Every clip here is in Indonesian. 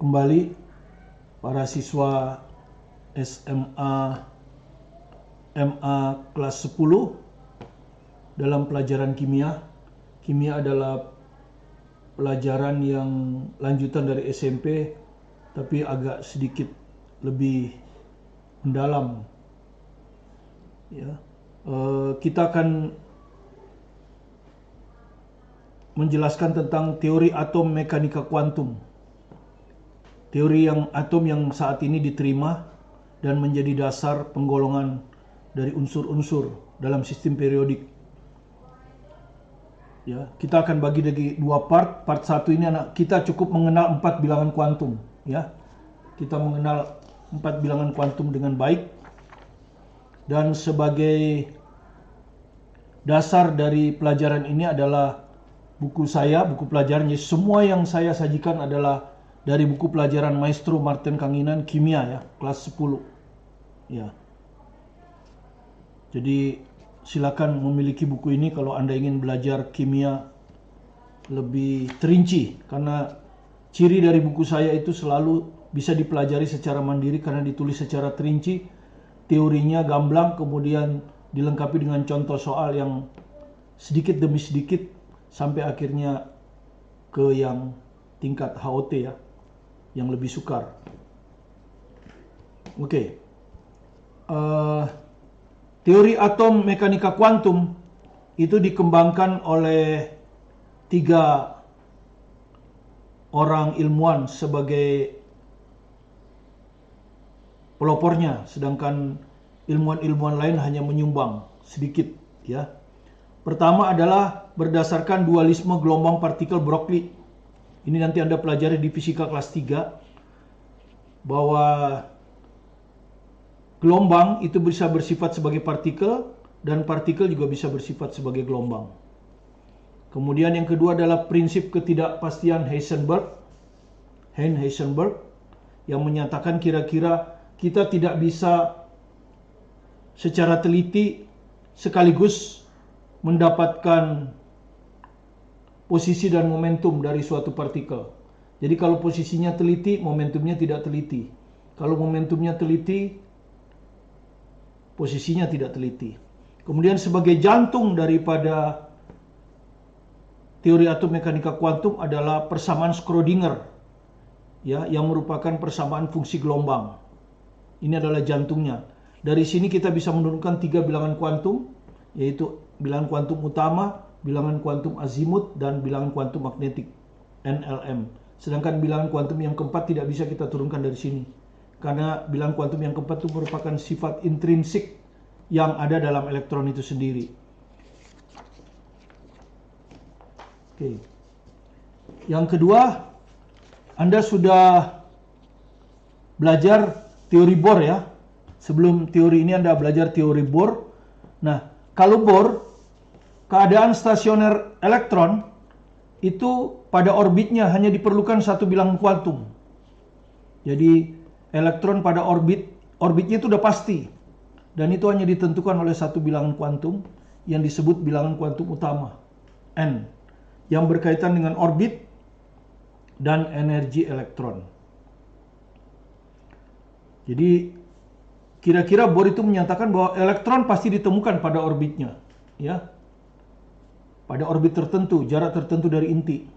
kembali para siswa SMA MA kelas 10 dalam pelajaran kimia. Kimia adalah pelajaran yang lanjutan dari SMP tapi agak sedikit lebih mendalam. Ya. Kita akan menjelaskan tentang teori atom mekanika kuantum. Teori atom yang saat ini diterima dan menjadi dasar penggolongan dari unsur-unsur dalam sistem periodik. Ya, kita akan bagi dari dua part. Part 1 ini kita cukup mengenal 4 bilangan kuantum, ya. Kita mengenal 4 bilangan kuantum dengan baik. Dan sebagai dasar dari pelajaran ini adalah buku pelajarannya. Semua yang saya sajikan adalah dari buku pelajaran Maestro Martin Kanginan Kimia, ya, kelas 10. Ya. Jadi silakan memiliki buku ini kalau Anda ingin belajar kimia lebih terinci, karena ciri dari buku saya itu selalu bisa dipelajari secara mandiri karena ditulis secara terinci, teorinya gamblang, kemudian dilengkapi dengan contoh soal yang sedikit demi sedikit sampai akhirnya ke yang tingkat HOT, ya, yang lebih sukar. Oke. Teori atom mekanika kuantum itu dikembangkan oleh 3 orang ilmuwan sebagai pelopornya, sedangkan ilmuwan-ilmuwan lain hanya menyumbang sedikit, ya. Pertama adalah berdasarkan dualisme gelombang partikel Broglie. Ini nanti Anda pelajari di fisika kelas 3, bahwa gelombang itu bisa bersifat sebagai partikel dan partikel juga bisa bersifat sebagai gelombang. Kemudian yang kedua adalah prinsip ketidakpastian Heisenberg yang menyatakan kira-kira kita tidak bisa secara teliti sekaligus mendapatkan posisi dan momentum dari suatu partikel. Jadi kalau posisinya teliti, momentumnya tidak teliti. Kalau momentumnya teliti, posisinya tidak teliti. Kemudian sebagai jantung daripada teori atom mekanika kuantum adalah persamaan Schrödinger, ya, yang merupakan persamaan fungsi gelombang. Ini adalah jantungnya. Dari sini kita bisa menurunkan 3 bilangan kuantum, yaitu bilangan kuantum utama, bilangan kuantum azimut, dan bilangan kuantum magnetik NLM. Sedangkan bilangan kuantum yang keempat tidak bisa kita turunkan dari sini, karena bilangan kuantum yang keempat itu merupakan sifat intrinsik yang ada dalam elektron itu sendiri. Oke. Yang kedua, Anda sudah belajar teori Bohr, ya. Sebelum teori ini Anda belajar teori Bohr. Nah, kalau Bohr, keadaan stasioner elektron itu pada orbitnya hanya diperlukan 1 bilangan kuantum. Jadi elektron pada orbitnya itu udah pasti, dan itu hanya ditentukan oleh 1 bilangan kuantum yang disebut bilangan kuantum utama, N, yang berkaitan dengan orbit dan energi elektron. Jadi kira-kira Bohr itu menyatakan bahwa elektron pasti ditemukan pada orbitnya, ya, pada orbit tertentu, jarak tertentu dari inti.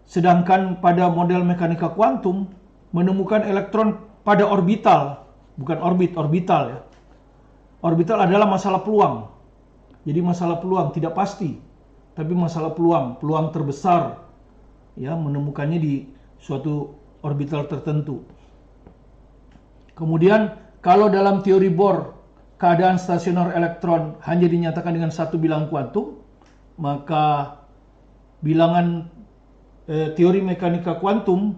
Sedangkan pada model mekanika kuantum menemukan elektron pada orbital, bukan orbit, orbital, ya. Orbital adalah masalah peluang. Jadi masalah peluang tidak pasti, tapi masalah peluang terbesar, ya, menemukannya di suatu orbital tertentu. Kemudian kalau dalam teori Bohr keadaan stasioner elektron hanya dinyatakan dengan 1 bilangan kuantum, maka bilangan teori mekanika kuantum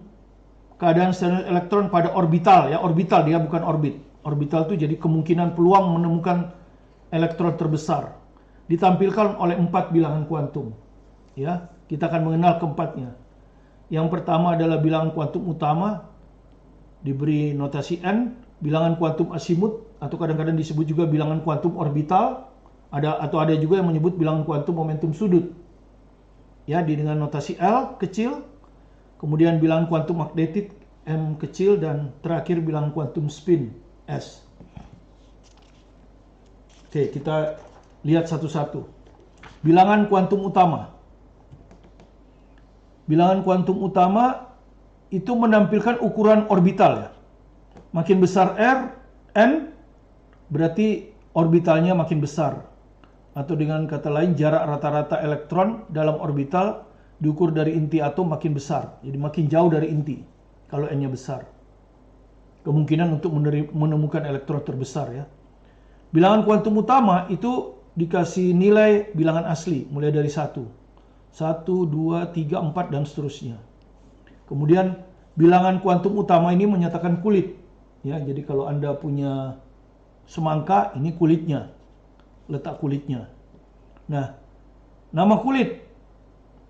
keadaan stasioner elektron pada orbital, ya, orbital, dia bukan orbit. Orbital itu jadi kemungkinan peluang menemukan elektron terbesar ditampilkan oleh 4 bilangan kuantum, ya. Kita akan mengenal keempatnya. Yang pertama adalah bilangan kuantum utama, diberi notasi N, bilangan kuantum asimut atau kadang-kadang disebut juga bilangan kuantum orbital, ada juga yang menyebut bilangan kuantum momentum sudut, ya, dengan notasi L kecil. kemudian bilangan kuantum magnetik M kecil, dan terakhir bilangan kuantum spin S. Oke, kita lihat satu-satu. Bilangan kuantum utama. Bilangan kuantum utama itu menampilkan ukuran orbital ya. Makin besar R, N, berarti orbitalnya makin besar. Atau dengan kata lain, jarak rata-rata elektron dalam orbital diukur dari inti atom makin besar. Jadi makin jauh dari inti kalau N-nya besar. Kemungkinan untuk menemukan elektron terbesar ya. Bilangan kuantum utama itu dikasih nilai bilangan asli, mulai dari 1, 2, 3, 4, dan seterusnya. Kemudian bilangan kuantum utama ini menyatakan kulit. Ya, jadi kalau Anda punya semangka, ini kulitnya, letak kulitnya. Nah, nama kulit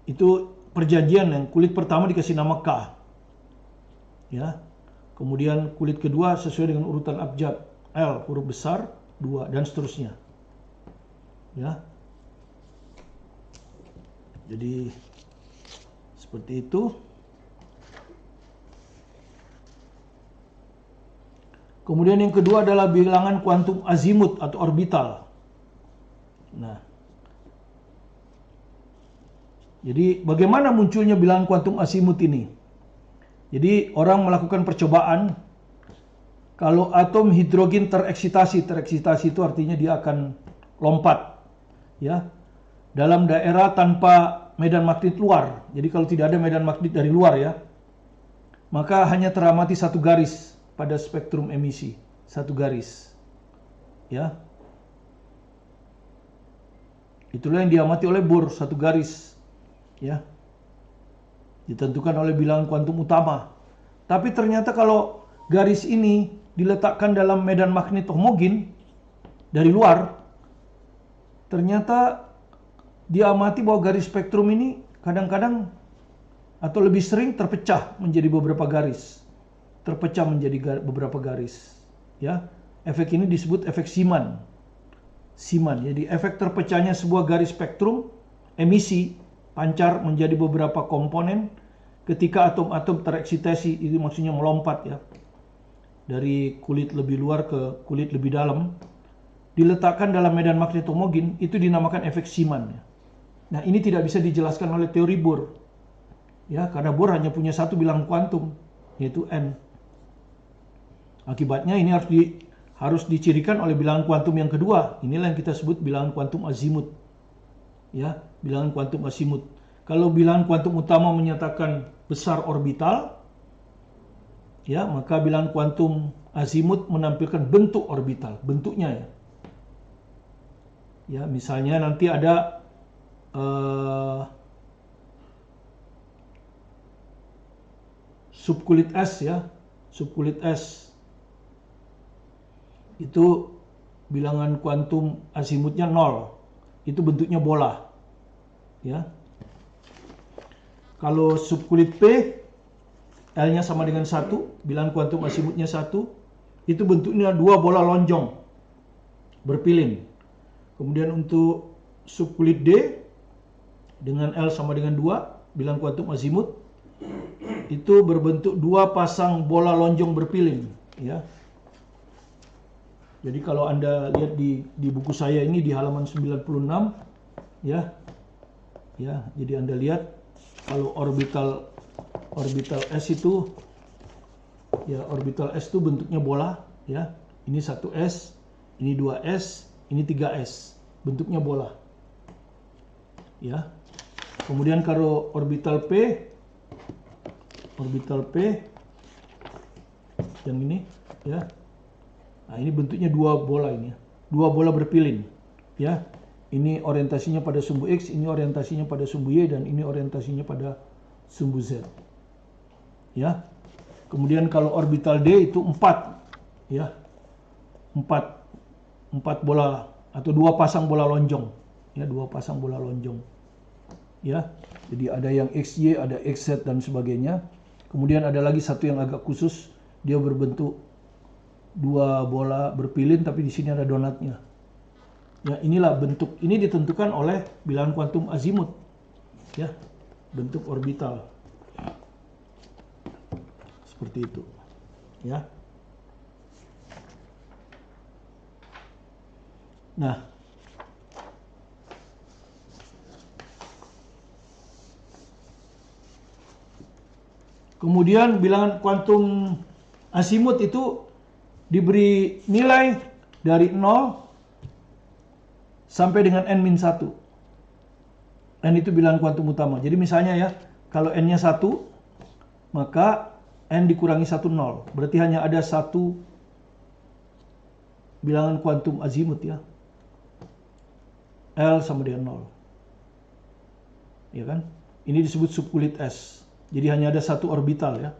itu perjanjian, yang kulit pertama dikasih nama K. Ya. Kemudian kulit kedua sesuai dengan urutan abjad, L huruf besar, 2, dan seterusnya. Ya. Jadi seperti itu. Kemudian yang kedua adalah bilangan kuantum azimut atau orbital. Nah, jadi bagaimana munculnya bilangan kuantum azimut ini? Jadi orang melakukan percobaan, kalau atom hidrogen tereksitasi itu artinya dia akan lompat, ya, dalam daerah tanpa medan magnet luar. Jadi kalau tidak ada medan magnet dari luar ya, maka hanya teramati satu garis pada spektrum emisi, satu garis, ya. Itulah yang diamati oleh Bohr, satu garis, ya. Ditentukan oleh bilangan kuantum utama. Tapi ternyata kalau garis ini diletakkan dalam medan magnet homogen dari luar, ternyata diamati bahwa garis spektrum ini kadang-kadang atau lebih sering terpecah menjadi beberapa garis. Terpecah menjadi beberapa garis, ya. Efek ini disebut efek Siman. Jadi efek terpecahnya sebuah garis spektrum emisi pancar menjadi beberapa komponen ketika atom-atom tereksitasi, itu maksudnya melompat ya, dari kulit lebih luar ke kulit lebih dalam, diletakkan dalam medan magnet homogen, itu dinamakan efek Siman. Nah, ini tidak bisa dijelaskan oleh teori Bohr, ya, karena Bohr hanya punya satu bilangan kuantum, yaitu N. Akibatnya ini harus dicirikan oleh bilangan kuantum yang kedua. Inilah yang kita sebut bilangan kuantum azimut, ya, bilangan kuantum azimut. Kalau bilangan kuantum utama menyatakan besar orbital, ya, maka bilangan kuantum azimut menampilkan bentuk orbital, bentuknya ya. Ya, misalnya nanti ada subkulit S ya, subkulit S. Itu bilangan kuantum azimutnya 0. Itu bentuknya bola. Ya. Kalau subkulit P, L-nya sama dengan 1, bilangan kuantum azimutnya 1, itu bentuknya dua bola lonjong berpilin. Kemudian untuk subkulit D dengan L sama dengan 2, bilangan kuantum azimut, itu berbentuk dua pasang bola lonjong berpilin, ya. Jadi kalau Anda lihat di buku saya ini di halaman 96, ya. Ya, jadi Anda lihat kalau orbital S itu, ya, orbital S itu bentuknya bola, ya. Ini 1S, ini 2S, ini 3S, bentuknya bola. Ya. Kemudian kalau orbital P yang ini, ya. Nah, ini bentuknya dua bola ini, dua bola berpilin, ya. Ini orientasinya pada sumbu X, ini orientasinya pada sumbu Y, dan ini orientasinya pada sumbu Z. Ya. Kemudian kalau orbital D itu 4, ya. 4 bola atau dua pasang bola lonjong, ya, dua pasang bola lonjong. Ya. Jadi ada yang XY, ada XZ dan sebagainya. Kemudian ada lagi satu yang agak khusus, dia berbentuk dua bola berpilin tapi di sini ada donatnya. Ya, inilah bentuk, ini ditentukan oleh bilangan kuantum azimut, ya, bentuk orbital. Seperti itu. Ya. Nah, kemudian bilangan kuantum asimut itu diberi nilai dari 0 sampai dengan n-1. N itu bilangan kuantum utama. Jadi misalnya ya, kalau n-nya 1, maka n dikurangi 1, 0. Berarti hanya ada satu bilangan kuantum azimut ya. L sama dengan 0. Ya kan? Ini disebut subkulit S. Jadi hanya ada satu orbital ya.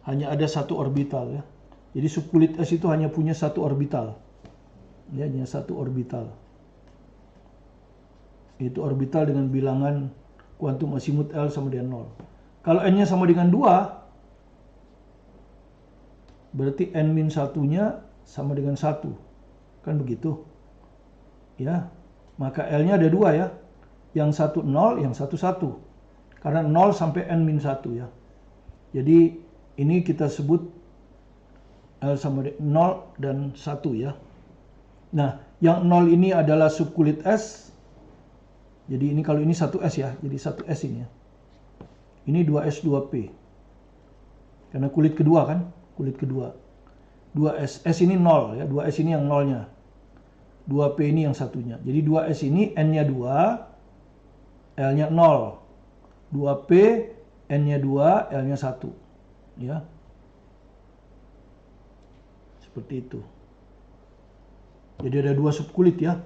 Hanya ada satu orbital ya. Jadi subkulit S itu hanya punya satu orbital. Ya, hanya satu orbital. Itu orbital dengan bilangan kuantum asimut L sama dengan 0. Kalau n-nya sama dengan 2, berarti n-1-nya sama dengan 1. Kan begitu. Ya. Maka L-nya ada 2 ya. Yang satu 0, yang satu 1. Karena 0 sampai n-1 ya. Jadi ini kita sebut L sama dengan 0 dan 1 ya. Nah, yang 0 ini adalah subkulit S. Jadi ini kalau ini 1S ya. Jadi 1S ini ya. Ini 2S 2P. Karena kulit kedua kan? Kulit kedua. 2S. S ini 0 ya. 2S ini yang 0-nya. 2P ini yang satunya. Jadi 2S ini N-nya 2, L-nya 0. 2P, N-nya 2, L-nya 1. Ya. Seperti itu. Jadi ada 2 subkulit ya.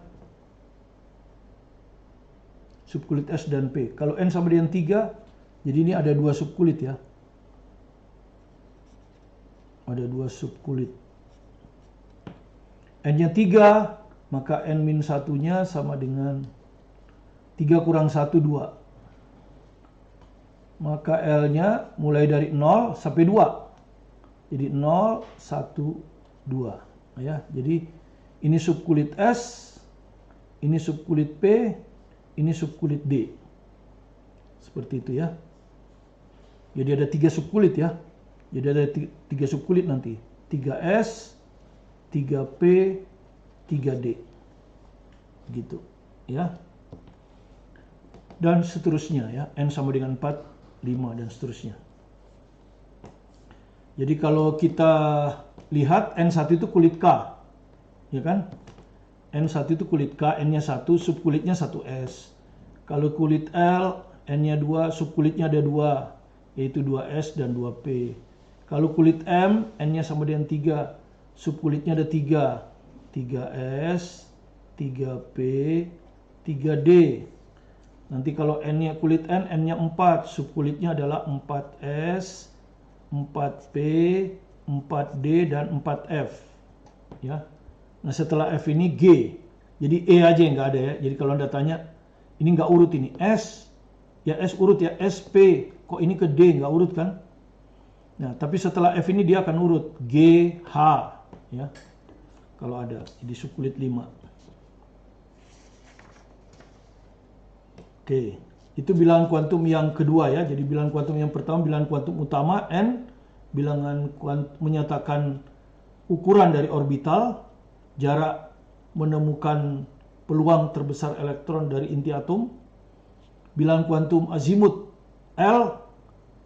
Subkulit S dan P. Kalau N sama dengan 3, jadi ini ada 2 subkulit ya. Ada 2 subkulit. N-nya 3, maka N-1-nya sama dengan 3 kurang 1, 2. Maka L-nya mulai dari 0 sampai 2. Jadi 0, 1, 2. Ya, jadi ini subkulit S, ini subkulit P, ini subkulit D. Seperti itu ya. Jadi ada 3 subkulit ya. Jadi ada 3 subkulit nanti. 3S, 3P, 3D. Gitu ya. Dan seterusnya ya. N sama dengan 4, 5 dan seterusnya. Jadi kalau kita lihat N1 itu kulit K. Ya kan? N1 itu kulit K, N-nya 1, subkulitnya 1S. Kalau kulit L, N-nya 2, subkulitnya ada 2, yaitu 2S dan 2P. Kalau kulit M, N-nya sama dengan 3, subkulitnya ada 3, 3S, 3P, 3D. Nanti kalau N-nya kulit N, N-nya 4, subkulitnya adalah 4S, 4P, 4D, dan 4F. Ya. Nah setelah F ini G. Jadi E aja yang nggak ada ya. Jadi kalau Anda tanya, ini nggak urut ini. S, ya S urut ya. SP, kok ini ke D nggak urut kan? Nah tapi setelah F ini dia akan urut. G, H. Ya. Kalau ada. Jadi subkulit 5. Oke. Itu bilangan kuantum yang kedua ya. Jadi bilangan kuantum yang pertama, bilangan kuantum utama N. Bilangan kuantum menyatakan ukuran dari orbital. Jarak menemukan peluang terbesar elektron dari inti atom. Bilangan kuantum azimut L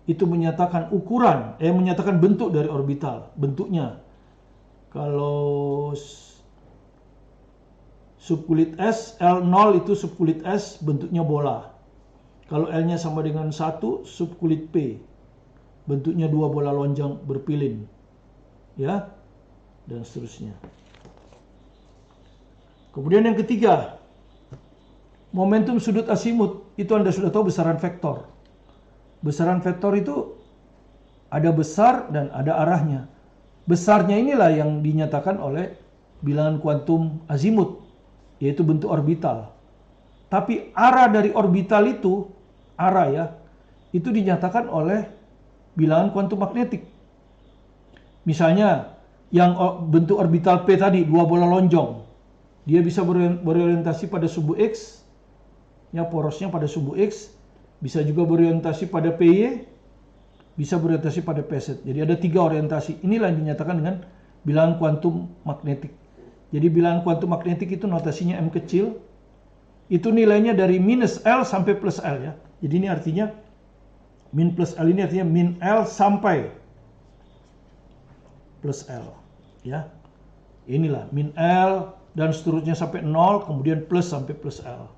itu menyatakan ukuran, menyatakan bentuk dari orbital, bentuknya. Kalau subkulit S, L0 itu subkulit S bentuknya bola. Kalau L-nya sama dengan 1, subkulit P bentuknya 2 bola lonjong berpilin. Ya, dan seterusnya. Kemudian yang ketiga, momentum sudut asimut. Itu Anda sudah tahu besaran vektor. Besaran vektor itu ada besar dan ada arahnya. Besarnya inilah yang dinyatakan oleh bilangan kuantum azimut, yaitu bentuk orbital. Tapi arah dari orbital itu, arah ya, itu dinyatakan oleh bilangan kuantum magnetik. Misalnya, yang bentuk orbital P tadi, 2 bola lonjong. Dia bisa berorientasi pada subu X, ya porosnya pada subu X, bisa juga berorientasi pada PY, bisa berorientasi pada PZ. Jadi ada 3 orientasi. Inilah yang dinyatakan dengan bilangan kuantum magnetik. Jadi bilangan kuantum magnetik itu notasinya M kecil. Itu nilainya dari minus L sampai plus L ya. Jadi ini artinya min plus L ini artinya min L sampai plus L ya. Inilah min L dan seterusnya sampai 0, kemudian plus sampai plus L.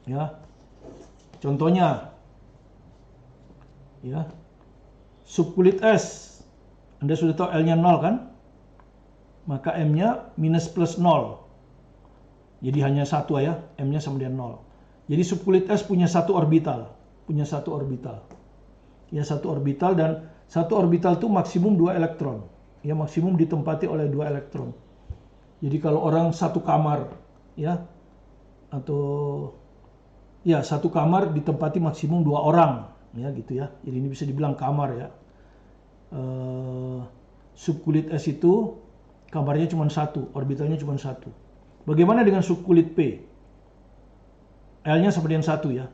Ya. Contohnya ya. Subkulit S. Anda sudah tahu L-nya 0 kan? Maka M-nya minus plus 0. Jadi hanya satu ya, M-nya sama dengan 0. Jadi subkulit S punya satu orbital. Ya, satu orbital, dan satu orbital itu maksimum 2 elektron. Ya, maksimum ditempati oleh 2 elektron. Jadi kalau orang satu kamar ya, atau ya satu kamar ditempati maksimum 2 orang ya gitu ya. Jadi ini bisa dibilang kamar ya. Subkulit S itu kamarnya cuma satu, orbitalnya cuma satu. Bagaimana dengan subkulit P? L-nya sama dengan 1 ya.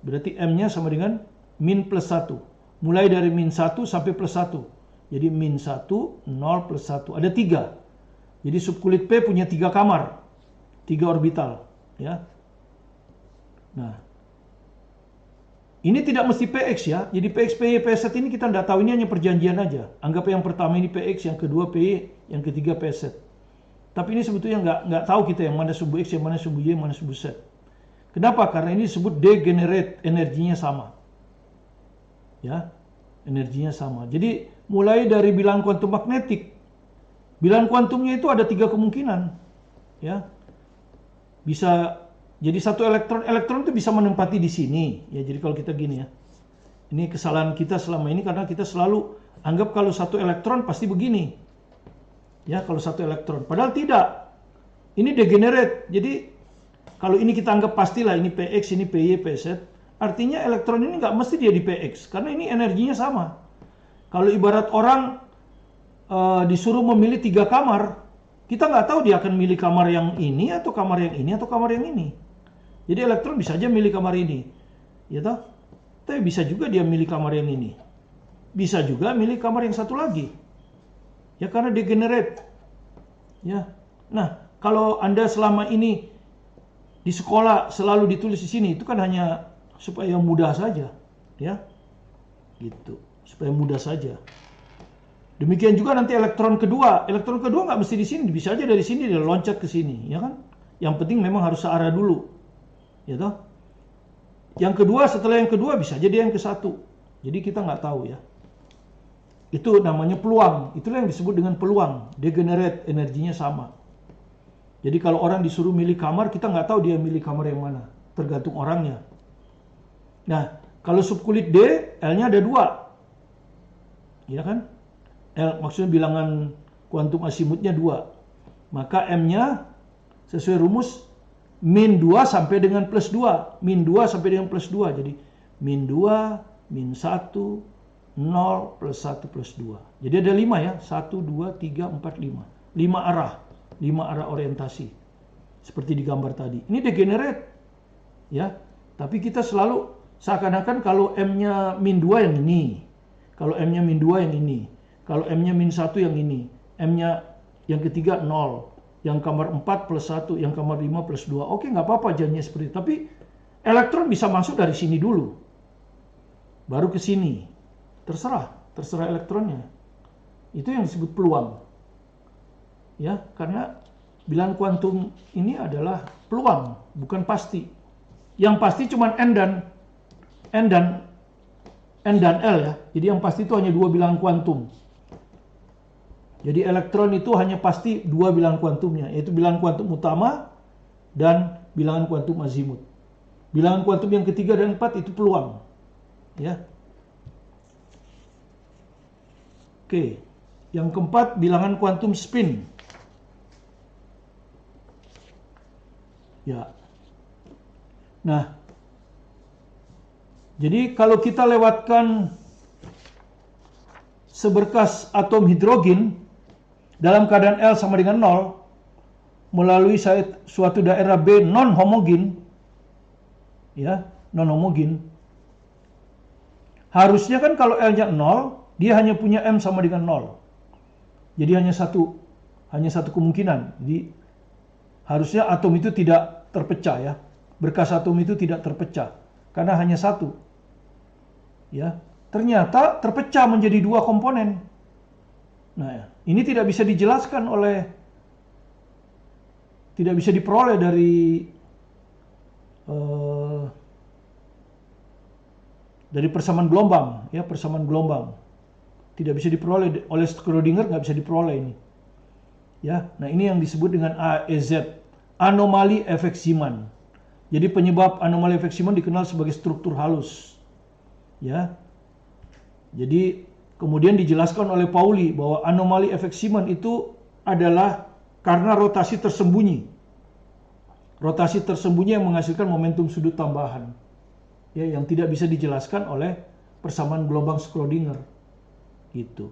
Berarti M-nya sama dengan min plus 1. Mulai dari min 1 sampai plus 1. Jadi min 1, 0, plus 1. Ada 3. Jadi subkulit P punya 3 kamar. 3 orbital. Ya. Nah. Ini tidak mesti PX ya. Jadi PX, PY, PZ ini kita tidak tahu. Ini hanya perjanjian aja. Anggap yang pertama ini PX, yang kedua PY, yang ketiga PZ. Tapi ini sebetulnya nggak tahu kita yang mana subu X, yang mana subu Y, yang mana subu Z. Kenapa? Karena ini disebut degenerate, energinya sama. Ya, energinya sama. Jadi mulai dari bilangan kuantum magnetik, bilangan kuantumnya itu ada 3 kemungkinan. Ya, bisa jadi satu elektron itu bisa menempati di sini. Ya, jadi kalau kita gini ya, ini kesalahan kita selama ini karena kita selalu anggap kalau satu elektron pasti begini. Ya, kalau satu elektron. Padahal tidak. Ini degenerate. Jadi kalau ini kita anggap pastilah ini PX, ini PY, PZ. Artinya elektron ini nggak mesti dia di PX. Karena ini energinya sama. Kalau ibarat orang disuruh memilih 3 kamar. Kita nggak tahu dia akan milih kamar yang ini, atau kamar yang ini, atau kamar yang ini. Jadi elektron bisa aja milih kamar ini. Ya toh? Tapi bisa juga dia milih kamar yang ini. Bisa juga milih kamar yang satu lagi. Ya, karena degenerate. Ya. Nah, kalau Anda selama ini di sekolah selalu ditulis di sini, itu kan hanya supaya mudah saja, ya. Gitu. Supaya mudah saja. Demikian juga nanti elektron kedua. Elektron kedua nggak mesti di sini, bisa aja dari sini dia loncat ke sini, ya kan? Yang penting memang harus searah dulu. Ya toh? Yang kedua, setelah yang kedua bisa aja dia yang ke satu. Jadi kita nggak tahu ya. Itu namanya peluang. Itulah yang disebut dengan peluang. Degenerate, energinya sama. Jadi kalau orang disuruh milih kamar, kita nggak tahu dia milih kamar yang mana. Tergantung orangnya. Nah, kalau subkulit D, L-nya ada 2. Ya kan? L, maksudnya bilangan kuantum asimutnya 2. Maka M-nya sesuai rumus min 2 sampai dengan plus 2. Min 2 sampai dengan plus 2. Jadi min 2, min 1, 0, plus 1, plus 2. Jadi ada 5 ya. 1, 2, 3, 4, 5. 5 arah. 5 arah orientasi. Seperti di gambar tadi. Ini degenerate. Ya. Tapi kita selalu seakan-akan kalau M-nya min 2 yang ini. Kalau M-nya min 2 yang ini. Kalau M-nya min 1 yang ini. M-nya yang ketiga 0. Yang kamar 4 plus 1. Yang kamar 5 plus 2. Oke, nggak apa-apa jadinya seperti itu. Tapi elektron bisa masuk dari sini dulu. Baru ke sini. Terserah elektronnya. Itu yang disebut peluang. Ya, karena bilangan kuantum ini adalah peluang, bukan pasti. Yang pasti cuma N dan L ya. Jadi yang pasti itu hanya 2 bilangan kuantum. Jadi elektron itu hanya pasti 2 bilangan kuantumnya, yaitu bilangan kuantum utama dan bilangan kuantum azimut. Bilangan kuantum yang ketiga dan 4 itu peluang. Ya. Oke, yang keempat bilangan kuantum spin. Ya. Nah, jadi kalau kita lewatkan seberkas atom hidrogen dalam keadaan L sama dengan 0 melalui suatu daerah B non homogen, ya, non homogen, Harusnya kan kalau L-nya 0, dia hanya punya M sama dengan 0. Jadi hanya satu kemungkinan. Jadi harusnya atom itu tidak terpecah ya. Berkas atom itu tidak terpecah karena hanya satu. Ya, ternyata terpecah menjadi dua komponen. Nah, ini tidak bisa dijelaskan tidak bisa diperoleh dari persamaan gelombang, ya, persamaan gelombang. Tidak bisa diperoleh oleh Schrödinger, nggak bisa diperoleh ini. Ya, nah ini yang disebut dengan AEZ, anomali efek Zeeman. Jadi penyebab anomali efek Zeeman dikenal sebagai struktur halus. Ya. Jadi kemudian dijelaskan oleh Pauli bahwa anomali efek Zeeman itu adalah karena rotasi tersembunyi. Rotasi tersembunyi yang menghasilkan momentum sudut tambahan. Ya, yang tidak bisa dijelaskan oleh persamaan gelombang Schrödinger. Gitu.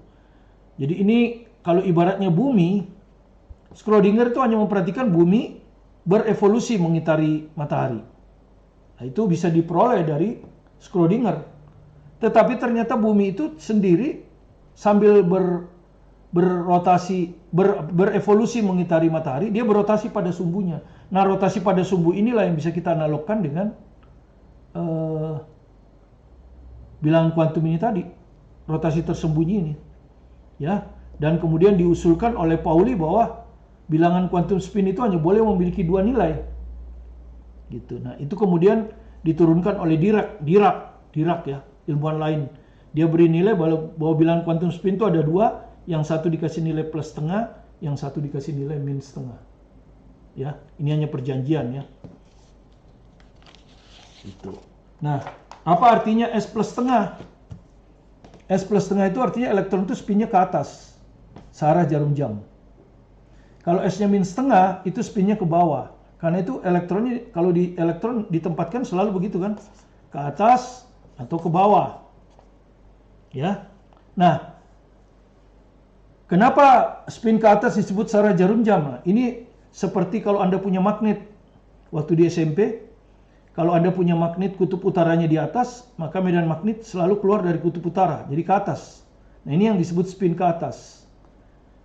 Jadi ini kalau ibaratnya bumi, Schrödinger itu hanya memperhatikan bumi berevolusi mengitari matahari. Nah, itu bisa diperoleh dari Schrödinger. Tetapi ternyata bumi itu sendiri sambil berevolusi mengitari matahari, dia berotasi pada sumbunya. Nah, rotasi pada sumbu inilah yang bisa kita analogkan dengan bilangan kuantum ini tadi, rotasi tersembunyi ini. Ya, dan kemudian diusulkan oleh Pauli bahwa bilangan kuantum spin itu hanya boleh memiliki dua nilai. Gitu. Nah, itu kemudian diturunkan oleh Dirac ya, ilmuwan lain. Dia beri nilai bahwa bilangan kuantum spin itu ada dua, yang satu dikasih nilai plus setengah, yang satu dikasih nilai min setengah. Ya, ini hanya perjanjian ya. Itu. Nah, apa artinya S plus setengah? S plus setengah itu artinya elektron itu spinnya ke atas, searah jarum jam. Kalau S-nya min setengah, itu spinnya ke bawah. Karena itu elektronnya, kalau di elektron ditempatkan selalu begitu kan, ke atas atau ke bawah. Ya. Nah, kenapa spin ke atas disebut searah jarum jam? Nah, ini seperti kalau Anda punya magnet waktu di SMP. Kalau Anda punya magnet kutub utaranya di atas, maka medan magnet selalu keluar dari kutub utara, jadi ke atas. Nah, ini yang disebut spin ke atas.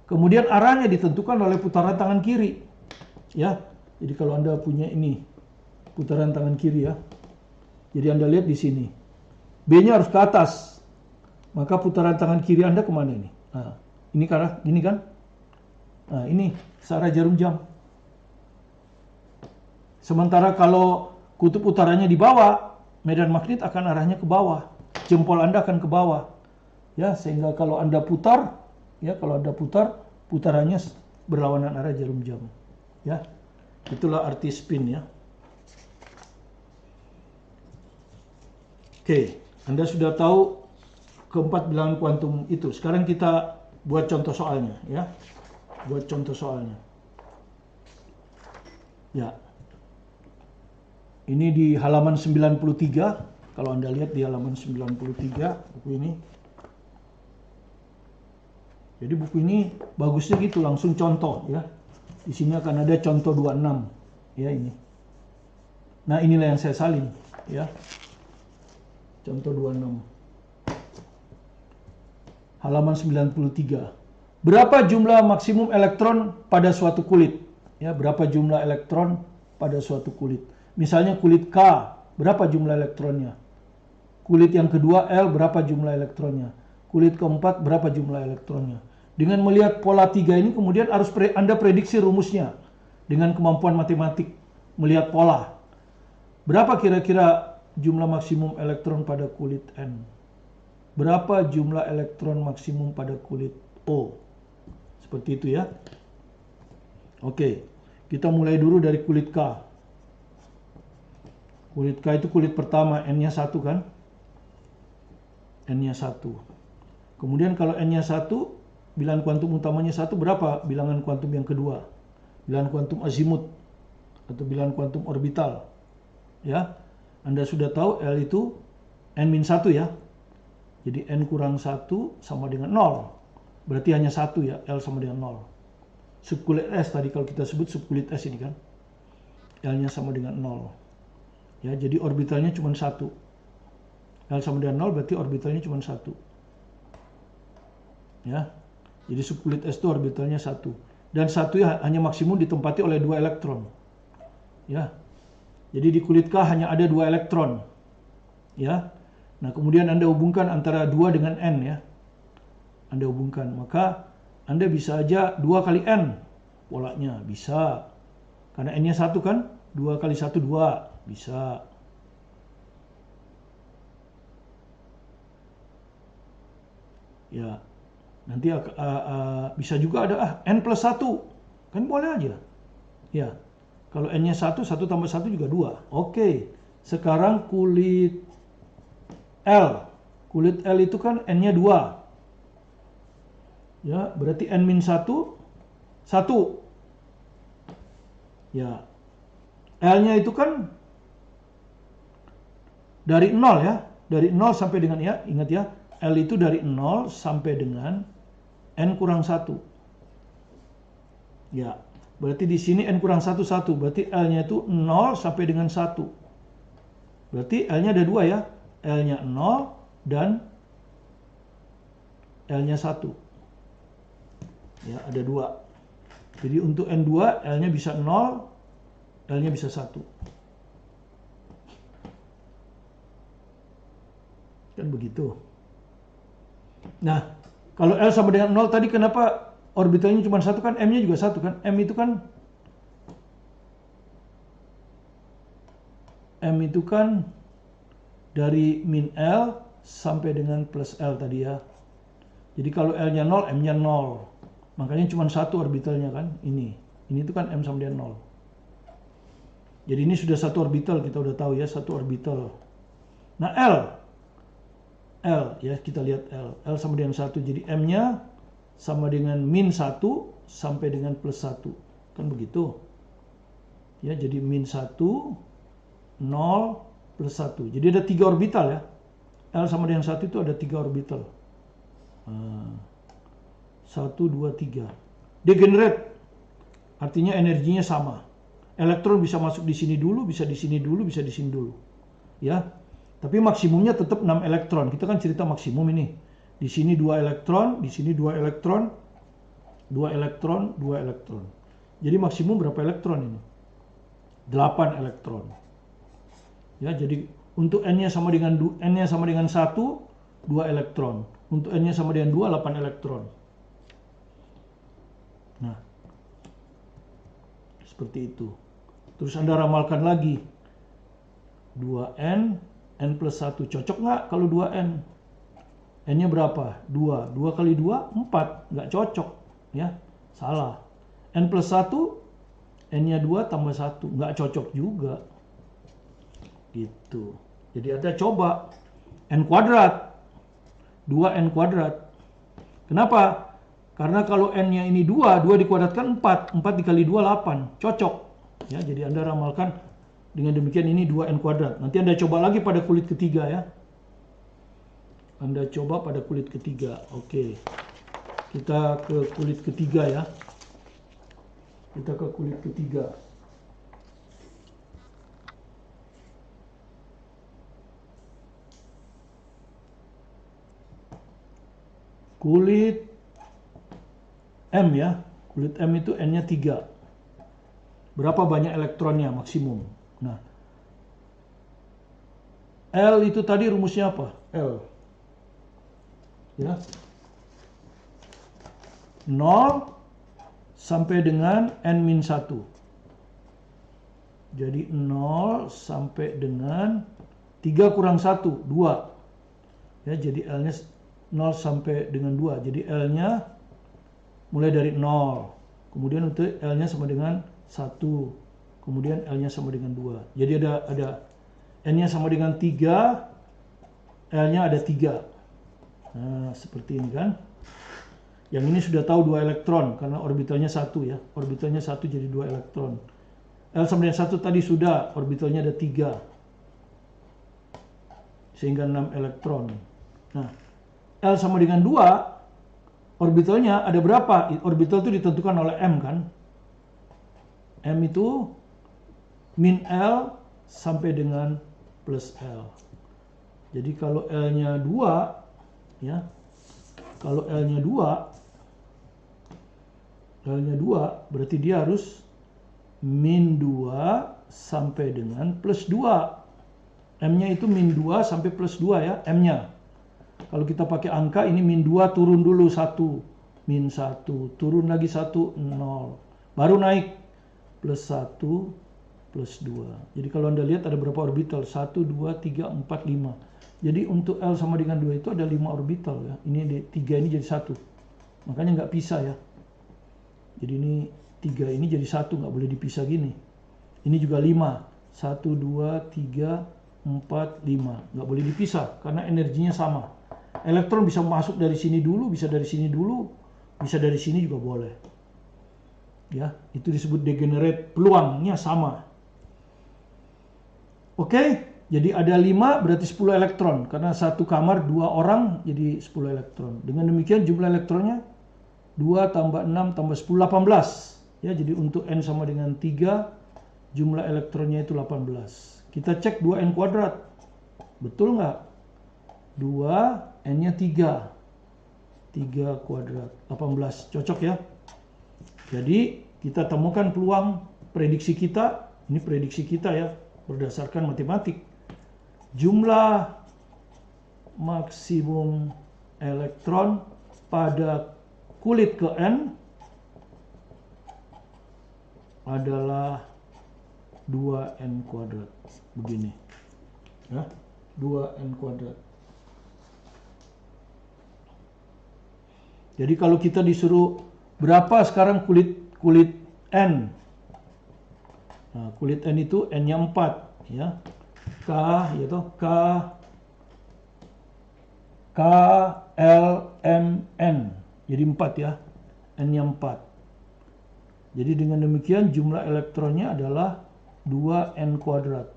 Kemudian arahnya ditentukan oleh putaran tangan kiri. Ya. Jadi kalau Anda punya ini putaran tangan kiri ya. Jadi Anda lihat di sini. B-nya harus ke atas. Maka putaran tangan kiri Anda kemana ini? Nah, ini ke arah gini kan? Nah, ini searah jarum jam. Sementara kalau kutub utaranya di bawah, medan magnet akan arahnya ke bawah. Jempol Anda akan ke bawah. Ya, sehingga kalau Anda putar, ya, kalau Anda putar, putarannya berlawanan arah jarum jam. Ya. Itulah arti spin ya. Oke, Anda sudah tahu keempat bilangan kuantum itu. Sekarang kita buat contoh soalnya ya. Buat contoh soalnya. Ya. Ini di halaman 93, kalau Anda lihat di halaman 93 buku ini. Jadi buku ini bagusnya gitu, langsung contoh ya. Di sini akan ada contoh 26 ya ini. Nah, inilah yang saya salin ya. Contoh 26. Halaman 93. Berapa jumlah maksimum elektron pada suatu kulit? Ya, berapa jumlah elektron pada suatu kulit? Misalnya kulit K, berapa jumlah elektronnya? Kulit yang kedua L, berapa jumlah elektronnya? Kulit keempat, berapa jumlah elektronnya? Dengan melihat pola 3 ini kemudian harus Anda prediksi rumusnya dengan kemampuan matematik melihat pola. Berapa kira-kira jumlah maksimum elektron pada kulit N? Berapa jumlah elektron maksimum pada kulit O? Seperti itu ya. Oke, kita mulai dulu dari kulit K. Kulit K itu kulit pertama, N-nya 1 kan? N-nya 1. Kemudian kalau N-nya 1, bilangan kuantum utamanya 1, berapa bilangan kuantum yang kedua? Bilangan kuantum azimut atau bilangan kuantum orbital. Ya. Anda sudah tahu L itu N-1 ya. Jadi N kurang 1 sama dengan 0. Berarti hanya 1 ya, L sama dengan 0. Subkulit S tadi kalau kita sebut subkulit S ini kan. L-nya sama dengan 0. Ya, jadi orbitalnya cuma 1. L sama dengan 0 berarti orbitalnya cuma 1. Ya. Jadi subkulit S itu orbitalnya 1. Dan 1 ya hanya maksimum ditempati oleh 2 elektron. Ya. Jadi di kulit K hanya ada 2 elektron. Ya. Nah, kemudian Anda hubungkan antara 2 dengan N ya. Anda hubungkan, maka Anda bisa aja 2 kali N polanya, bisa. Karena N-nya 1 kan, 2 kali 1 2, bisa. Ya, nanti bisa juga ada N plus 1, kan boleh aja. Ya, kalau N-nya 1, 1 tambah 1 juga 2. Oke, sekarang kulit L. Kulit L itu kan N-nya 2. Ya, berarti N-1, 1. Ya, L-nya itu kan dari 0 ya. Dari 0 sampai dengan, ya, ingat ya, L itu dari 0 sampai dengan N kurang 1. Ya, berarti di sini N kurang 1, 1. Berarti L-nya itu 0 sampai dengan 1. Berarti L-nya ada 2 ya. L-nya 0 dan L-nya 1. Ya, ada 2. Jadi untuk N2, L-nya bisa 0, L-nya bisa 1. Kan begitu. Nah, kalau L sama dengan 0 tadi kenapa orbitalnya cuma 1 kan? M-nya juga 1 kan? M itu kan dari min L sampai dengan plus L tadi ya. Jadi kalau L-nya 0, M-nya 0. Makanya cuma 1 orbitalnya kan? Ini itu kan M sama dengan 0. Jadi ini sudah 1 orbital, kita udah tahu ya, 1 orbital. Nah, L ya, kita lihat L sama dengan 1. Jadi M-nya sama dengan min 1 sampai dengan plus 1. Kan begitu. Ya, jadi min 1, 0, plus 1. Jadi ada 3 orbital ya. L sama dengan 1 itu ada 3 orbital. 1, 2, 3. Degenerate. Artinya energinya sama. Elektron bisa masuk di sini dulu, bisa di sini dulu, bisa di sini dulu. Ya. Tapi maksimumnya tetap 6 elektron. Kita kan cerita maksimum ini. Di sini 2 elektron, di sini 2 elektron, 2 elektron, 2 elektron. Jadi maksimum berapa elektron ini? 8 elektron. Ya, jadi untuk N-nya sama dengan 1, 2 elektron. Untuk N-nya sama dengan 2, 8 elektron. Nah, seperti itu. Terus Anda ramalkan lagi. 2N, N plus 1. Cocok nggak kalau 2N? N-nya berapa? 2. 2 kali 2, 4. Nggak cocok. Ya, salah. N plus 1, N-nya 2 tambah 1. Nggak cocok juga. Gitu. Jadi Anda coba. N kuadrat. 2N kuadrat. Kenapa? Karena kalau N-nya ini 2, 2 dikuadratkan 4. 4 dikali 2, 8. Cocok. Ya, jadi Anda ramalkan dengan demikian ini 2N kuadrat. Nanti Anda coba lagi pada kulit ketiga ya. Anda coba pada kulit ketiga. Oke. Kita ke kulit ketiga ya. Kita ke kulit ketiga. Kulit M ya. Kulit M itu N-nya 3. Berapa banyak elektronnya maksimum? Nah, L itu tadi rumusnya apa? L. Ya. 0 sampai dengan N-1. Jadi 0 sampai dengan 3 kurang 1, 2. Ya, jadi L-nya 0 sampai dengan 2. Jadi L-nya mulai dari 0. Kemudian untuk L-nya sama dengan 1. Kemudian L-nya sama dengan 2. Jadi ada N-nya sama dengan 3, L-nya ada 3. Nah, seperti ini kan. Yang ini sudah tahu 2 elektron karena orbitalnya 1 ya. Orbitalnya 1 jadi 2 elektron. L sama dengan 1 tadi sudah, orbitalnya ada 3. Sehingga 6 elektron. Nah, L sama dengan 2, orbitalnya ada berapa? Orbital itu ditentukan oleh M kan. M itu min L sampai dengan plus L. Jadi kalau L-nya 2, ya, kalau L-nya 2 berarti dia harus min 2 sampai dengan plus 2. M-nya itu min 2 sampai plus 2 ya, M-nya. Kalau kita pakai angka ini min 2 turun dulu 1, min 1, turun lagi 1, 0. Baru naik plus 1, plus 2. Jadi kalau Anda lihat ada berapa orbital? 1, 2, 3, 4, 5. Jadi untuk L sama dengan 2 itu ada 5 orbital ya. Ini 3 ini jadi 1. Makanya nggak pisah ya. Jadi ini 3 ini jadi 1, nggak boleh dipisah gini. Ini juga 5. 1, 2, 3, 4, 5. Nggak boleh dipisah karena energinya sama. Elektron bisa masuk dari sini dulu, bisa dari sini dulu, bisa dari sini juga boleh. Ya, itu disebut degenerate, peluangnya sama. Oke, jadi ada 5 berarti 10 elektron. Karena satu kamar 2 orang jadi 10 elektron. Dengan demikian jumlah elektronnya 2 tambah 6 tambah 10, 18. Ya, jadi untuk N sama dengan 3, jumlah elektronnya itu 18. Kita cek 2N kuadrat. Betul nggak? 2, N-nya 3. 3 kuadrat, 18. Cocok ya? Jadi kita temukan peluang prediksi kita. Ini prediksi kita ya, berdasarkan matematik. Jumlah maksimum elektron pada kulit ke N adalah 2N kuadrat. Begini. Ya, 2N kuadrat. Jadi kalau kita disuruh berapa sekarang kulit N? Nah, kulit N itu N-nya 4 ya. K yaitu K L M N. Jadi 4 ya. N-nya 4. Jadi dengan demikian jumlah elektronnya adalah 2N kuadrat.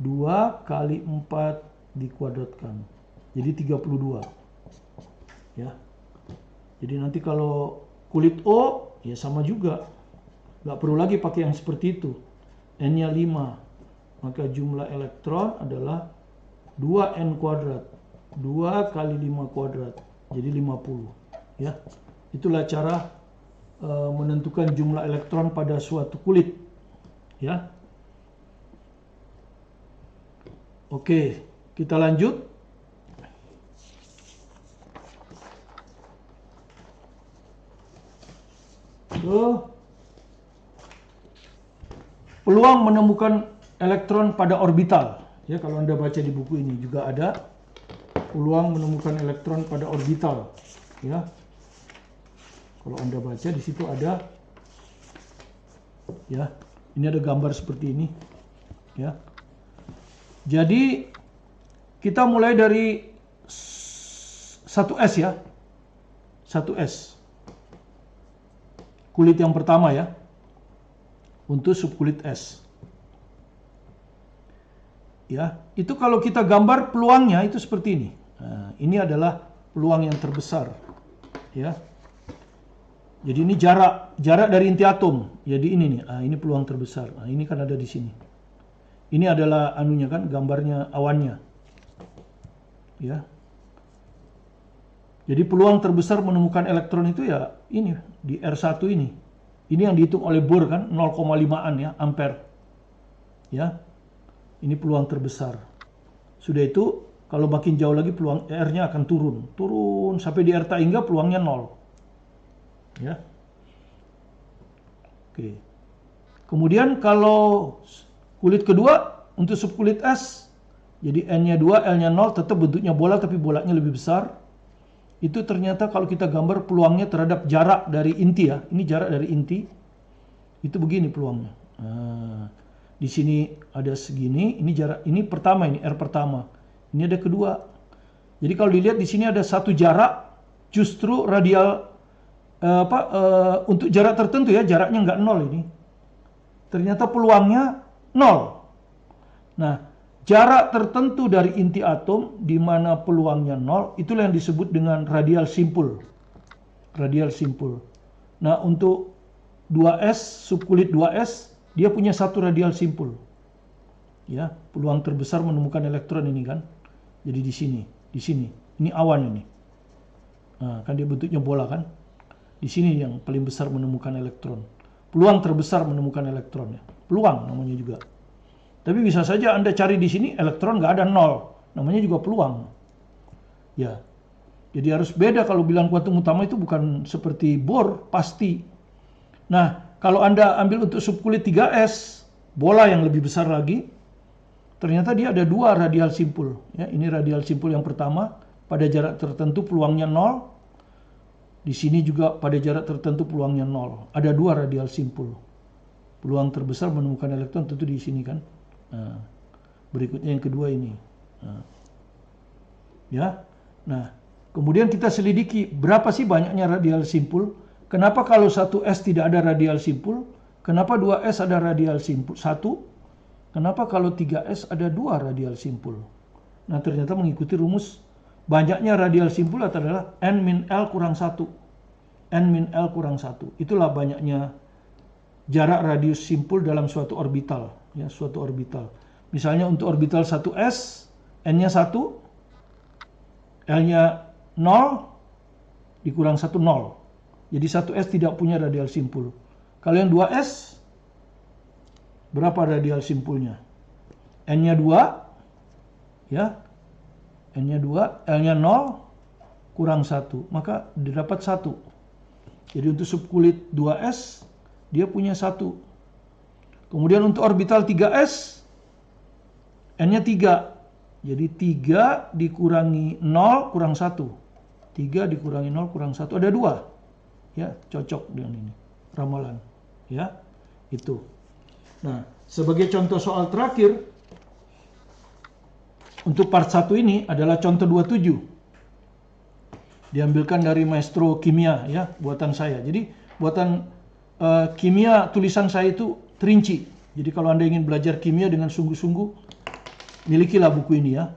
2 kali 4 dikuadratkan. Jadi 32. Ya. Jadi nanti kalau kulit O ya sama juga. Nggak perlu lagi pakai yang seperti itu. N-nya 5. Maka jumlah elektron adalah 2N kuadrat. 2 kali 5 kuadrat. Jadi 50. Ya. Itulah cara menentukan jumlah elektron pada suatu kulit. Ya. Oke, kita lanjut. Peluang menemukan elektron pada orbital. Ya, kalau Anda baca di buku ini juga ada peluang menemukan elektron pada orbital. Ya. Kalau Anda baca di situ ada, ya, ini ada gambar seperti ini. Ya. Jadi kita mulai dari 1S ya. 1S. Kulit yang pertama ya. Untuk subkulit S. Ya, itu kalau kita gambar peluangnya itu seperti ini. Nah, ini adalah peluang yang terbesar. Ya. Jadi ini jarak dari inti atom. Jadi ini nih, ini peluang terbesar. Nah, ini kan ada di sini. Ini adalah anunya kan, gambarnya awannya. Ya. Jadi peluang terbesar menemukan elektron itu ya ini di R1 ini. Ini yang dihitung oleh Bohr kan 0,5an ya ampere. Ya. Ini peluang terbesar. Sudah itu kalau makin jauh lagi peluang R-nya akan turun sampai di R hingga peluangnya 0. Ya. Oke. Kemudian kalau kulit kedua untuk subkulit S, jadi N-nya 2, L-nya 0, tetap bentuknya bola tapi bolanya lebih besar. Itu ternyata kalau kita gambar peluangnya terhadap jarak dari inti ya. Ini jarak dari inti. Itu begini peluangnya. Nah, di sini ada segini, ini jarak ini pertama, ini R pertama. Ini ada kedua. Jadi kalau dilihat di sini ada satu jarak justru radial untuk jarak tertentu ya, jaraknya nggak 0 ini. Ternyata peluangnya 0. Nah, jarak tertentu dari inti atom di mana peluangnya 0, itulah yang disebut dengan radial simpul. Radial simpul. Nah, untuk 2S, subkulit 2S, dia punya satu radial simpul. Ya, peluang terbesar menemukan elektron ini kan. Jadi di sini. Ini awan ini. Nah, kan dia bentuknya bola kan? Di sini yang paling besar menemukan elektron. Peluang terbesar menemukan elektron ya. Peluang namanya juga. Tapi bisa saja Anda cari di sini elektron nggak ada, nol. Namanya juga peluang. Ya. Jadi harus beda kalau bilang kuantum utama itu bukan seperti Bohr, pasti. Nah, kalau Anda ambil untuk subkulit 3S, bola yang lebih besar lagi, ternyata dia ada 2 radial simpul. Ya, ini radial simpul yang pertama, pada jarak tertentu peluangnya 0. Di sini juga pada jarak tertentu peluangnya 0. Ada 2 radial simpul. Peluang terbesar menemukan elektron tentu di sini kan. Nah, berikutnya yang kedua ini. Nah, ya. Nah, kemudian kita selidiki berapa sih banyaknya radial simpul. Kenapa kalau 1S tidak ada radial simpul? Kenapa 2S ada radial simpul? 1. Kenapa kalau 3S ada 2 radial simpul? Nah, ternyata mengikuti rumus banyaknya radial simpul adalah N min L kurang 1. N min L kurang 1. Itulah banyaknya jarak radius simpul dalam suatu orbital. Ya, suatu orbital. Misalnya untuk orbital 1S, N-nya 1, L-nya 0, dikurang 1, 0. Jadi 1S tidak punya radial simpul. Kalau yang 2S, berapa radial simpulnya? N-nya 2, ya, N-nya 2, L-nya 0, kurang 1. Maka didapat 1. Jadi untuk subkulit 2S, dia punya 1. Kemudian untuk orbital 3S, N-nya 3. Jadi 3 dikurangi 0, kurang 1. 3 dikurangi 0, kurang 1. Ada 2. Ya, cocok dengan ini. Ramalan. Ya, itu. Nah, sebagai contoh soal terakhir, untuk part 1 ini adalah contoh 27. Diambilkan dari Maestro Kimia ya, buatan saya. Jadi buatan kimia tulisan saya itu terinci. Jadi kalau Anda ingin belajar kimia dengan sungguh-sungguh, milikilah buku ini ya.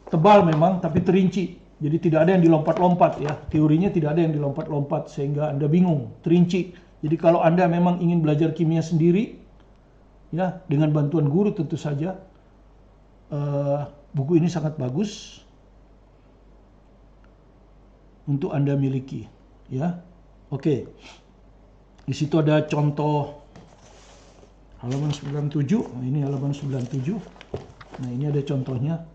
Tebal memang tapi terinci. Jadi tidak ada yang dilompat-lompat ya. Teorinya tidak ada yang dilompat-lompat sehingga Anda bingung, terinci. Jadi kalau Anda memang ingin belajar kimia sendiri, ya, dengan bantuan guru tentu saja, buku ini sangat bagus untuk Anda miliki, ya. Oke. Di situ ada contoh halaman 97. Nah, ini halaman 97. Nah, ini ada contohnya,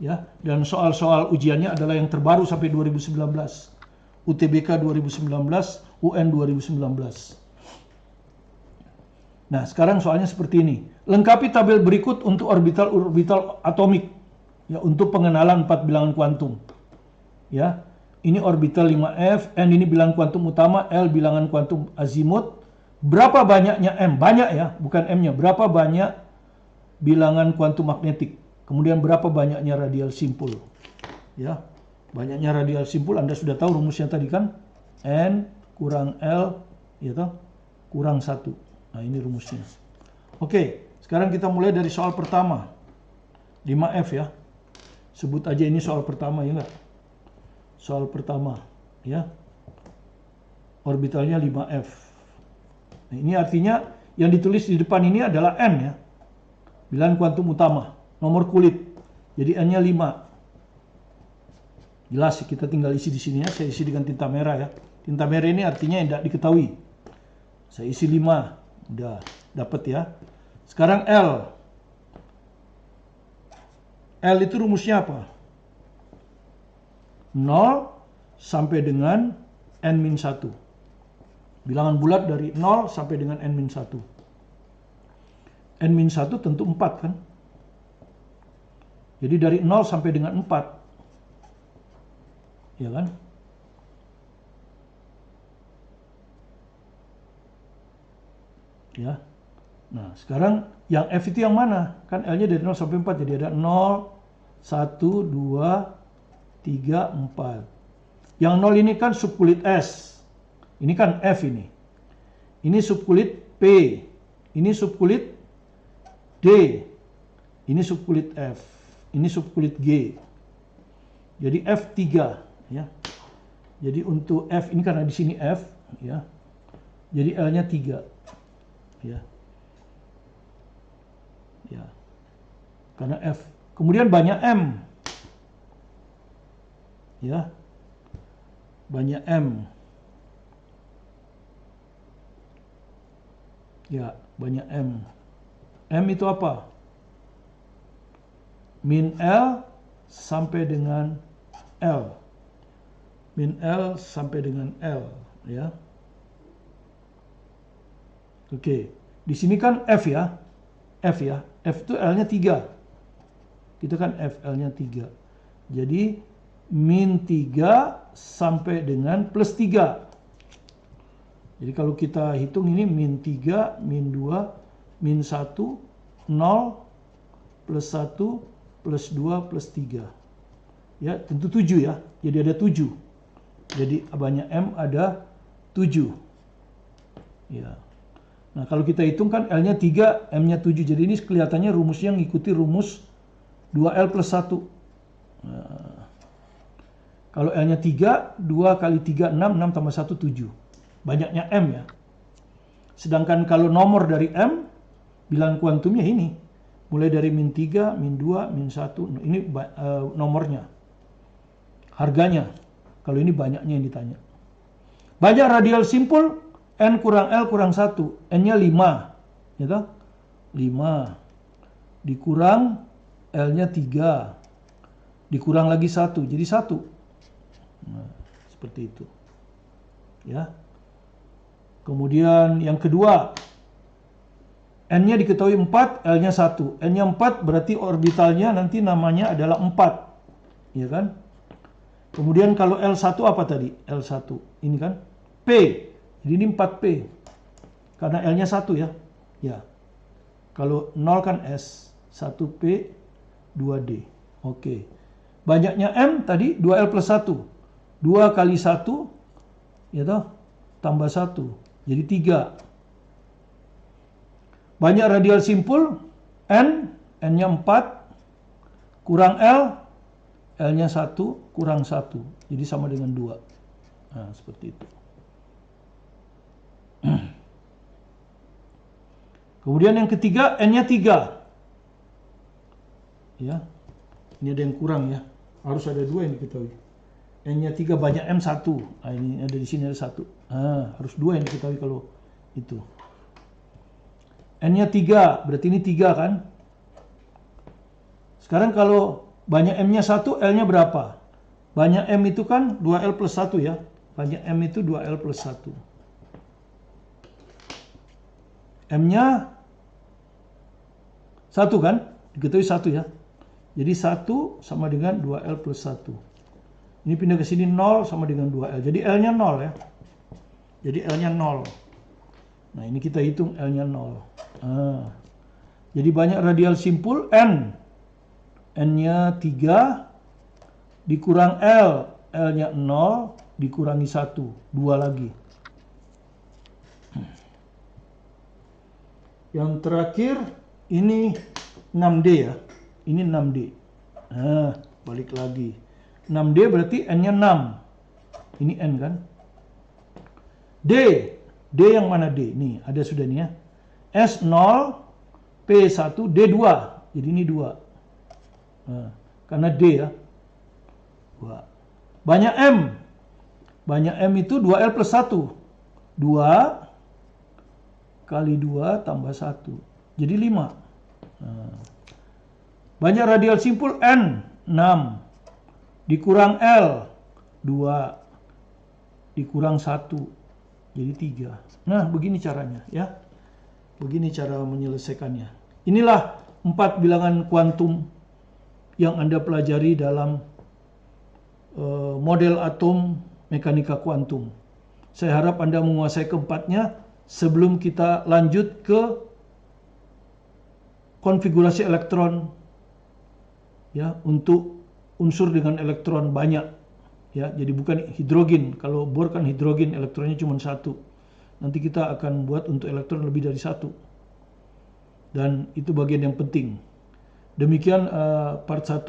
ya. Dan soal-soal ujiannya adalah yang terbaru sampai 2019. UTBK 2019, UN 2019. Nah, sekarang soalnya seperti ini. Lengkapi tabel berikut untuk orbital-orbital atomik. Ya, untuk pengenalan 4 bilangan kuantum. Ya, ini orbital 5F, N ini bilangan kuantum utama, L bilangan kuantum azimut. Berapa banyaknya M? Banyak ya, bukan M-nya. Berapa banyak bilangan kuantum magnetik? Kemudian berapa banyaknya radial simpul? Ya, banyaknya radial simpul Anda sudah tahu rumusnya tadi kan? N kurang L, ya toh, kurang 1. Nah, ini rumusnya. Oke, sekarang kita mulai dari soal pertama. 5F ya. Sebut aja ini soal pertama ya enggak? Soal pertama, ya. Orbitalnya 5F. Nah, ini artinya yang ditulis di depan ini adalah N ya. Bilangan kuantum utama, nomor kulit. Jadi N-nya 5. Jelas kita tinggal isi di sini ya. Saya isi dengan tinta merah ya. Tinta merah ini artinya yang tidak diketahui. Saya isi 5. Udah dapat ya. Sekarang L. L itu rumusnya apa? 0 sampai dengan N-1. Bilangan bulat dari 0 sampai dengan N-1. N-1 tentu 4 kan? Jadi dari 0 sampai dengan 4. Ya kan? Ya. Nah, sekarang yang F itu yang mana? Kan L-nya dari 0 sampai 4, jadi ada 0, 1, 2, 3, 4. Yang 0 ini kan subkulit S. Ini kan F ini. Ini subkulit P. Ini subkulit D. Ini subkulit F. Ini subkulit G. Jadi F3 ya. Jadi untuk F ini karena di sini F ya. Jadi L-nya 3. Ya. Ya. karena F. Kemudian banyak M. Ya. Banyak M. Ya, banyak M. M itu apa? Min L sampai dengan L. Min L sampai dengan L, ya. Oke, di sini kan F ya. F ya. F itu L-nya 3. Kita kan F L-nya 3. Jadi min 3 sampai dengan plus 3. Jadi kalau kita hitung ini min 3, min 2, min 1, 0, plus 1, plus 2, plus 3. Ya, tentu 7 ya. Jadi ada 7. Jadi banyak M ada 7. Ya. Nah, kalau kita hitung kan L-nya 3, M-nya 7. Jadi ini kelihatannya rumusnya ngikuti rumus 2L plus 1. Nah, kalau L-nya 3, 2 kali 3, 6, 6 tambah 1, 7. Banyaknya M ya. Sedangkan kalau nomor dari M, bilangan kuantumnya ini. Mulai dari min 3, min 2, min 1. Ini nomornya. Harganya. Kalau ini banyaknya yang ditanya. Banyak radial simpul, N kurang L kurang 1. N-nya 5. Ya, 5. Dikurang L-nya 3. Dikurang lagi 1. Jadi 1. Nah, seperti itu. Ya. Kemudian yang kedua, N-nya diketahui 4, L-nya 1. N-nya 4 berarti orbitalnya nanti namanya adalah 4. Ya kan? Kemudian kalau L1 apa tadi? L1. Ini kan? P. Jadi ini 4P. Karena L-nya 1 ya. Ya. Kalau 0 kan S. 1P, 2D. Oke. Banyaknya M tadi 2L plus 1. 2 kali 1, ya toh, tambah 1. Jadi 3. Banyak radial simpul, N, N-nya 4, kurang L, L-nya 1, kurang 1. Jadi sama dengan 2. Nah, seperti itu. Kemudian yang ketiga, N-nya 3. Ya, ini ada yang kurang ya. Harus ada 2 yang diketahui. N-nya 3, banyak M 1. Nah, ini ada di sini ada 1. Harus 2 yang diketahui kalau itu. N-nya 3, berarti ini 3 kan? Sekarang kalau banyak M-nya 1, L-nya berapa? Banyak M itu kan 2L plus 1 ya. Banyak M itu 2L plus 1. M-nya 1 kan? Diketahui 1 ya. Jadi 1 sama dengan 2L plus 1. Ini pindah ke sini 0 sama dengan 2L. Jadi L-nya 0 ya. Jadi L-nya 0. Nah, ini kita hitung L-nya 0. Jadi banyak radial simpul N. N-nya 3 dikurang L. L-nya 0 dikurangi 1. 2 lagi. Yang terakhir ini 6D ya. Ini 6D. Balik lagi. 6D berarti N-nya 6. Ini N kan? D. D yang mana D? Nih, ada sudah nih ya. S0, P1, D2. Jadi ini 2. Karena D ya. 2. Banyak M. Banyak M itu 2L plus 1. 2 kali 2 tambah 1. Jadi 5. Banyak radial simpul N. 6. Dikurang L. 2. Dikurang 1. Jadi 3. Nah, begini caranya ya. Begini cara menyelesaikannya. Inilah 4 bilangan kuantum yang Anda pelajari dalam model atom mekanika kuantum. Saya harap Anda menguasai keempatnya sebelum kita lanjut ke konfigurasi elektron ya, untuk unsur dengan elektron banyak ya. Jadi bukan hidrogen. Kalau bor kan hidrogen, elektronnya cuma 1. Nanti kita akan buat untuk elektron lebih dari 1. Dan itu bagian yang penting. Demikian part 1.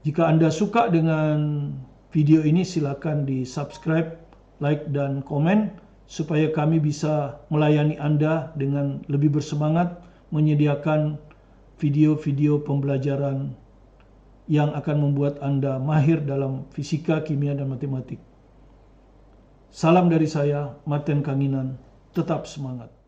Jika Anda suka dengan video ini, silakan di subscribe, like, dan komen supaya kami bisa melayani Anda dengan lebih bersemangat menyediakan video-video pembelajaran yang akan membuat Anda mahir dalam fisika, kimia, dan matematik. Salam dari saya, Maten Kanginan. Tetap semangat.